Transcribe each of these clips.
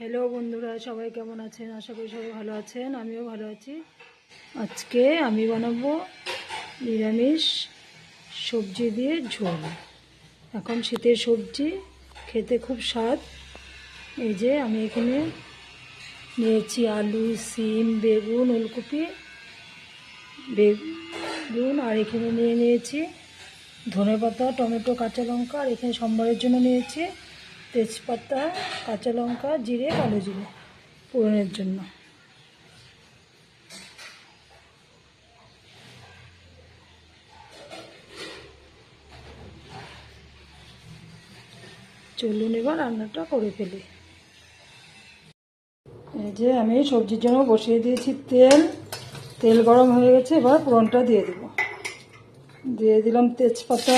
Hello বন্ধুরা, সবাই কেমন আছেন? আশা করি সবাই ভালো আছেন, আমিও ভালো আছি। আজকে আমি বানাবো নিরামিষ সবজি দিয়ে ঝোল। এখন শীতের সবজি খেতে খুব স্বাদ। এই যে আমি এখানে নিয়েছি আলু, সিম, বেগুন, ওলকপি, বেগুন, আর এখানে নিয়েছি ধনেপাতা, টমেটো, কাঁচা লঙ্কা, আর এখানে সম্বরের জন্য নিয়েছি তেজপাতা, কাঁচা লঙ্কা, জিরে, কালো জিরে ফোড়নের জন্য। চলুন এবার রান্নাটা করে ফেলি। এই যে আমি সবজির জন্য বসিয়ে দিয়েছি তেল গরম হয়ে গেছে। এবার ফোড়নটা দিয়ে দেব। দিয়ে দিলাম তেজপাতা,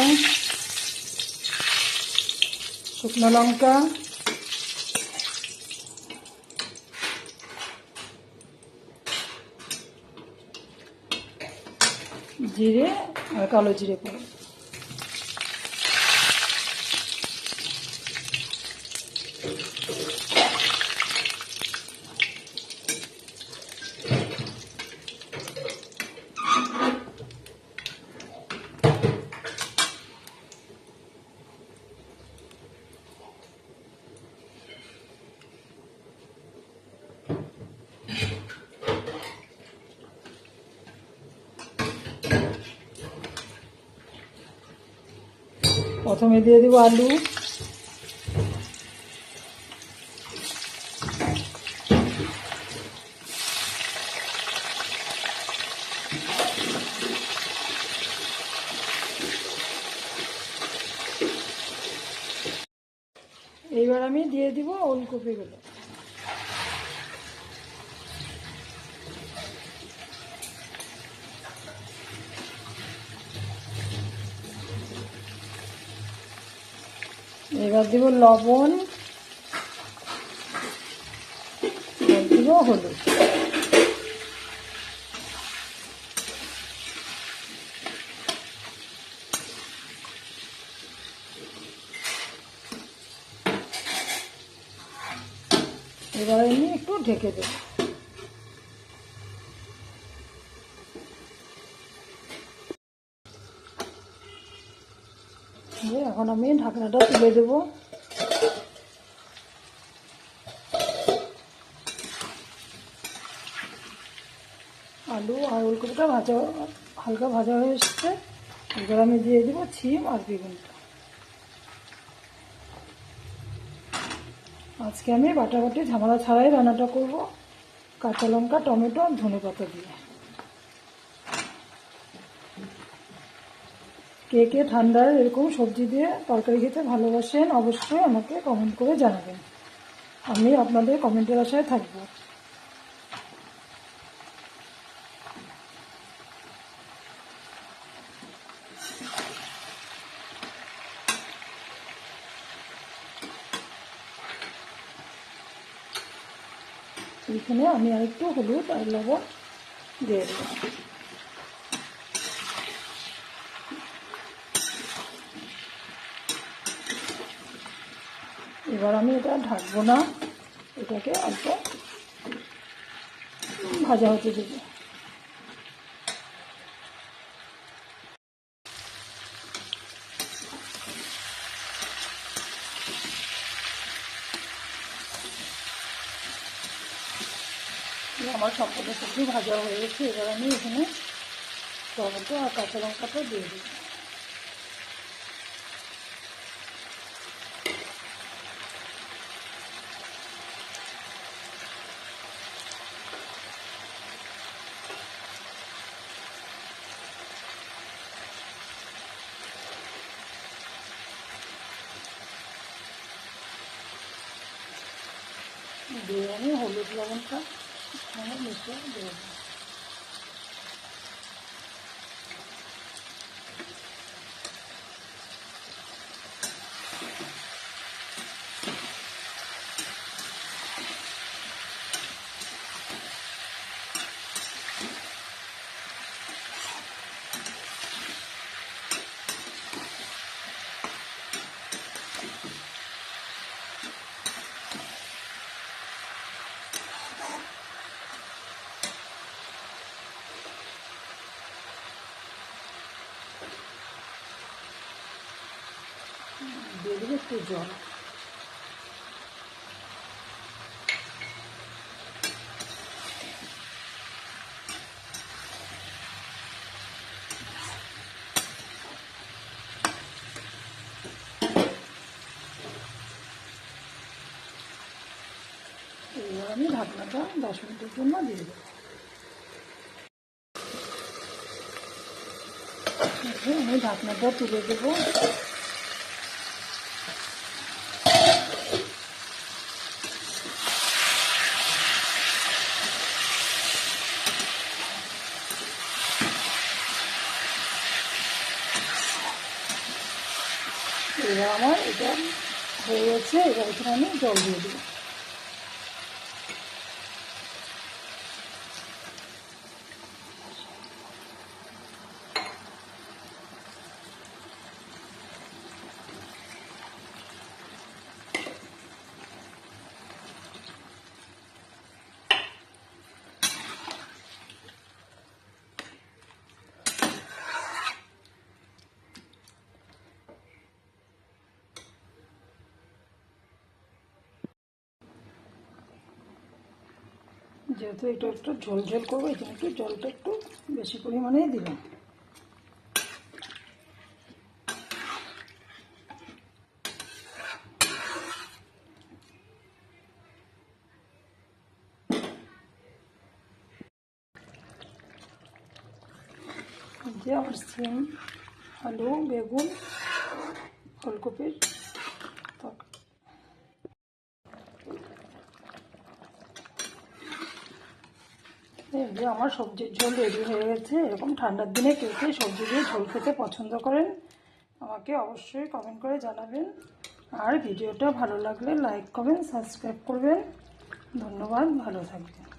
শুকনো লঙ্কা, জিরে আর কালো জিরে করে। প্রথমে দিয়ে দেবো আলু, এইবার আমি দিয়ে দিব ওলকপিগুলো। এবার দিব লবণ, দিব হলুদ। এবার আমি একটু ঢেকে দেব। এখন আমি ঢাকনাটা তুলে দেব। আলু আর ওলকপিটা হালকা ভাজা হয়ে এসছে। এবার আমি দিয়ে দেবো সিম আর বেগুনটা। আজকে আমি বাটাবাটি ঝামেলা ছাড়াই রান্নাটা করব, কাঁচা লঙ্কা, টমেটো আর ধনেপাতা দিয়ে। কে কে ঠান্ডায় এরকম সবজি দিয়ে তরকারি খেতে ভালোবাসেন অবশ্যই আমাকে কমেন্ট করে জানাবেন। আমি আপনাদের কমেন্টের আশায় থাকবো। এখানে আমি আরেকটু হলুদ আর লবণ দিয়ে দেবো। এবার আমি এটা ঢাকবো না, এটাকে অল্প ভাজা হতে দেবো। আমার সবকটা সবজি ভাজা হয়ে গেছে। এবার আমি এখানে টমেটো আর কাঁচা লঙ্কাটা দিয়ে দেবো। দিয়ে আমি হলুদ লবণটা মিশিয়ে দিয়ে দেবো। দিয়ে দেবো একটু জল। এবার আমি ঢাকনাটা 10 মিনিটের জন্য দিয়ে দেবো। আমি ঢাকনাটা তুলে দেবো। এবার আমার এটা হয়ে গেছে। এবার এখানে আমি জল দিয়ে দেবো। যেহেতু এটা একটু ঝোল ঝোল করবো, এই জন্য একটু জলটা একটু বেশি পরিমাণেই দিলাম। যে আমার সিম, আলু, বেগুন, ফুলকপির তরকারি। এই যে আমার সবজির ঝোল রেডি হয়ে গেছে। এরকম ঠান্ডার দিনে কে কে সবজি দিয়ে ঝোল খেতে পছন্দ করেন আমাকে অবশ্যই কমেন্ট করে জানাবেন। আর ভিডিওটা ভালো লাগলে লাইক কমেন্ট সাবস্ক্রাইব করবেন। ধন্যবাদ, ভালো থাকবেন।